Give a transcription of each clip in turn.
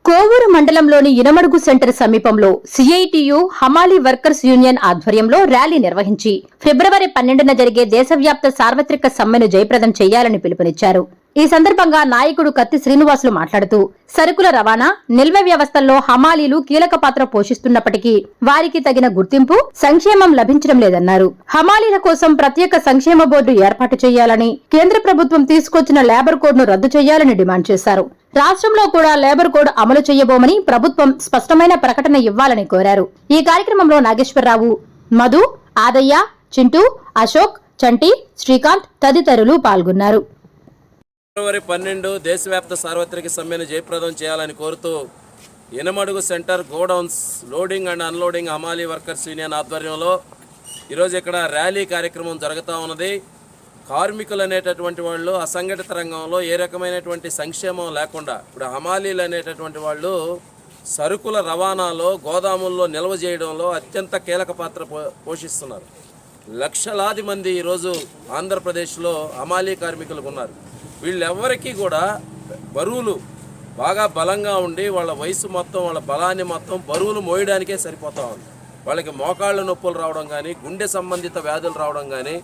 కోవూరు మండలంలోని ఇనమడుగు సెంటర్ సమీపంలో సిఐటియు హమాలీ వర్కర్స్ యూనియన్ ఆధ్వర్యంలో ర్యాలీ నిర్వహించి ఫిబ్రవరి 12న జరిగే దేశవ్యాప్త సార్వత్రిక సమ్మెను జయప్రదం చేయాలని పిలుపునిచ్చారు. ఈ సందర్భంగా నాయకుడు కత్తి శ్రీనివాసులు మాట్లాడుతూ సరుకుల రవాణా, నిల్వ వ్యవస్థల్లో హమాలీలు కీలక పాత్ర పోషిస్తున్నప్పటికీ వారికి తగిన గుర్తింపు, సంక్షేమం లభించడం లేదన్నారు. హమాలీల కోసం ప్రత్యేక సంక్షేమ బోర్డు ఏర్పాటు చేయాలని, కేంద్ర ప్రభుత్వం తీసుకొచ్చిన లేబర్ కోడ్ను రద్దు చేయాలని డిమాండ్ చేశారు. రాష్ట్రంలో కూడా లేబర్ కోడ్ అమలు చేయబోమని ప్రభుత్వం స్పష్టమైన ప్రకటన ఇవ్వాలని కోరారు. ఈ కార్యక్రమంలో నాగేశ్వరరావు, మధు, ఆదయ్య, చింటూ, అశోక్, చంటి, శ్రీకాంత్ తదితరులు పాల్గొన్నారు. ఫిబ్రవరి 12 దేశవ్యాప్త సార్వత్రిక సమ్మెను జయప్రదం చేయాలని కోరుతూ Inamadugu centre godowns loading and unloading హమాలీ వర్కర్స్ యూనియన్ ఆధ్వర్యంలో ఈరోజు ఇక్కడ ర్యాలీ కార్యక్రమం జరుగుతూ ఉన్నది. కార్మికులు అనేటటువంటి వాళ్ళు అసంఘటిత రంగంలో ఏ రకమైనటువంటి సంక్షేమం లేకుండా ఇప్పుడు హమాలీలు అనేటటువంటి వాళ్ళు సరుకుల రవాణాలో, గోదాముల్లో నిల్వ చేయడంలో అత్యంత కీలక పాత్ర పోషిస్తున్నారు. లక్షలాది మంది ఈరోజు ఆంధ్రప్రదేశ్లో హమాలీ కార్మికులు ఉన్నారు. వీళ్ళెవ్వరికీ కూడా బరువులు బాగా బలంగా ఉండి వాళ్ళ వయసు మొత్తం, వాళ్ళ బలాన్ని మొత్తం బరువులు మోయడానికే సరిపోతూ ఉంది. వాళ్ళకి మోకాళ్ళ నొప్పులు రావడం కానీ, గుండె సంబంధిత వ్యాధులు రావడం కానీ,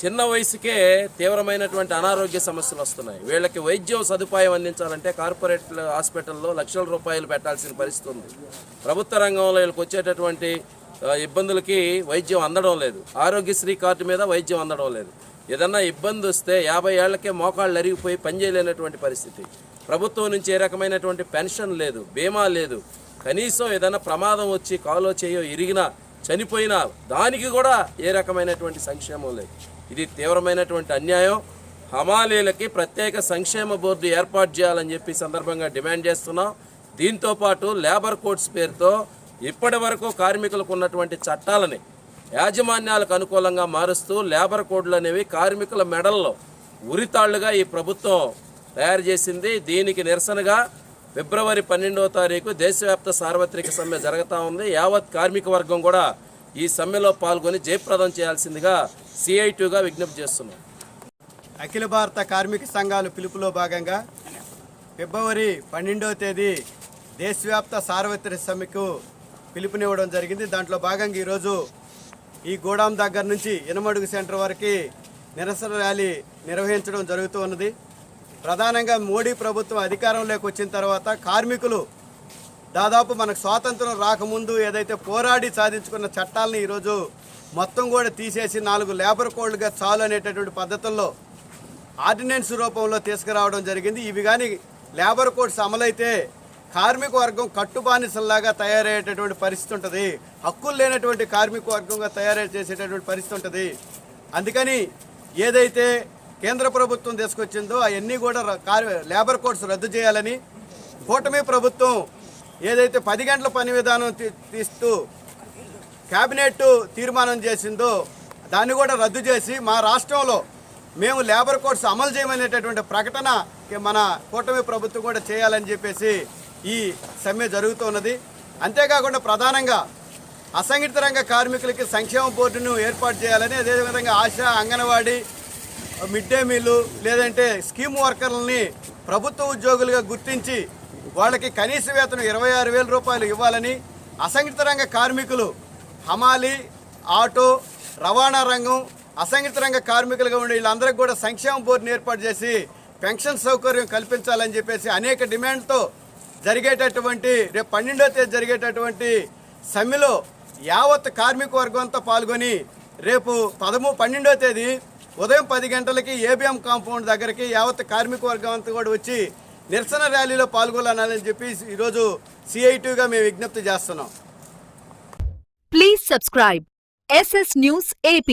చిన్న వయసుకే తీవ్రమైనటువంటి అనారోగ్య సమస్యలు వస్తున్నాయి. వీళ్ళకి వైద్యం సదుపాయం అందించాలంటే కార్పొరేట్ హాస్పిటల్లో లక్షల రూపాయలు పెట్టాల్సిన పరిస్థితి ఉంది. ప్రభుత్వ రంగంలో వీళ్ళకి వచ్చేటటువంటి ఇబ్బందులకి వైద్యం అందడం లేదు. ఆరోగ్యశ్రీ కార్డు మీద వైద్యం అందడం లేదు. ఏదన్నా ఇబ్బంది వస్తే 50 ఏళ్లకే మోకాళ్ళు అరిగిపోయి పనిచేయలేనటువంటి పరిస్థితి. ప్రభుత్వం నుంచి ఏ రకమైనటువంటి పెన్షన్ లేదు, బీమా లేదు. కనీసం ఏదైనా ప్రమాదం వచ్చి కాలో చేయో ఇరిగినా, చనిపోయినా దానికి కూడా ఏ రకమైనటువంటి సంక్షేమం లేదు. ఇది తీవ్రమైనటువంటి అన్యాయం. హమాలీలకి ప్రత్యేక సంక్షేమ బోర్డు ఏర్పాటు చేయాలని చెప్పి సందర్భంగా డిమాండ్ చేస్తున్నాం. దీంతోపాటు లేబర్ కోడ్స్ పేరుతో ఇప్పటి వరకు కార్మికులకు ఉన్నటువంటి చట్టాలని యాజమాన్యాలకు అనుకూలంగా మారుస్తూ లేబర్ కోడ్లు అనేవి కార్మికుల మెడల్లో ఉరితాళ్లుగా ఈ ప్రభుత్వం తయారు చేసింది. దీనికి నిరసనగా ఫిబ్రవరి 12వ తారీఖు దేశవ్యాప్త సార్వత్రిక సమ్మె జరుగుతూ ఉంది. యావత్ కార్మిక వర్గం కూడా ఈ సమ్మెలో పాల్గొని జయప్రదం చేయాల్సిందిగా సిఐటిగా విజ్ఞప్తి చేస్తున్నాం. అఖిల భారత కార్మిక సంఘాలు పిలుపులో భాగంగా ఫిబ్రవరి 12వ తేదీ దేశవ్యాప్త సార్వత్రిక సమ్మెకు పిలుపునివ్వడం జరిగింది. దాంట్లో భాగంగా ఈరోజు ఈ గోడాం దగ్గర నుంచి ఇనమడుగు సెంటర్ వరకు నిరసన ర్యాలీ నిర్వహించడం జరుగుతూ ఉన్నది. ప్రధానంగా మోడీ ప్రభుత్వం అధికారంలోకి వచ్చిన తర్వాత కార్మికులు దాదాపు మనకు స్వాతంత్రం రాకముందు ఏదైతే పోరాడి సాధించుకున్న చట్టాలని ఈరోజు మొత్తం కూడా తీసేసి 4 లేబర్ కోడ్లుగా చాలు అనేటటువంటి పద్ధతుల్లో ఆర్డినెన్స్ రూపంలో తీసుకురావడం జరిగింది. ఇవి కానీ లేబర్ కోడ్స్ అమలైతే కార్మిక వర్గం కట్టుబానిసల్లాగా తయారయ్యేటటువంటి పరిస్థితి ఉంటుంది. హక్కులు లేనటువంటి కార్మిక వర్గంగా తయారు చేసేటటువంటి పరిస్థితి ఉంటుంది. అందుకని ఏదైతే కేంద్ర ప్రభుత్వం తీసుకొచ్చిందో అవన్నీ కూడా లేబర్ కోడ్స్ రద్దు చేయాలని కూటమి ప్రభుత్వం ఏదైతే 10 గంటల పని విధానం తీస్తూ కేబినెట్ తీర్మానం చేసిందో దాన్ని కూడా రద్దు చేసి మా రాష్ట్రంలో మేము లేబర్ కోడ్స్ అమలు చేయమనేటటువంటి ప్రకటన మన కూటమి ప్రభుత్వం కూడా చేయాలని చెప్పేసి ఈ సమ్మె జరుగుతున్నది. అంతేకాకుండా ప్రధానంగా అసంఘటిత రంగ కార్మికులకి సంక్షేమ బోర్డును ఏర్పాటు చేయాలని, అదేవిధంగా ఆశా, అంగన్వాడీ, మిడ్ డే మీలు లేదంటే స్కీమ్ వర్కర్లని ప్రభుత్వ ఉద్యోగులుగా గుర్తించి వాళ్ళకి కనీస వేతనం 26,000 రూపాయలు ఇవ్వాలని, అసంఘటిత రంగ కార్మికులు హమాలీ, ఆటో, రవాణా రంగం, అసంఘటిత రంగ కార్మికులుగా ఉండే వీళ్ళందరికీ కూడా సంక్షేమ బోర్డును ఏర్పాటు చేసి పెన్షన్ సౌకర్యం కల్పించాలని చెప్పేసి అనేక డిమాండ్తో జరిగేటటువంటి రేపు 12వ తేదీ జరిగేటటువంటి సమ్మెలో యావత్ కార్మిక వర్గంతో పాల్గొని రేపు 12వ తేదీ ఉదయం 10 గంటలకి ఏబిఎం కాంపౌండ్ దగ్గరికి యావత్ కార్మిక వర్గం అంతా కూడా వచ్చి నిరసన ర్యాలీలో పాల్గొనాలని చెప్పి ఈరోజు సిఐటిగా మేము విజ్ఞప్తి చేస్తున్నాం. Please subscribe SS News AP.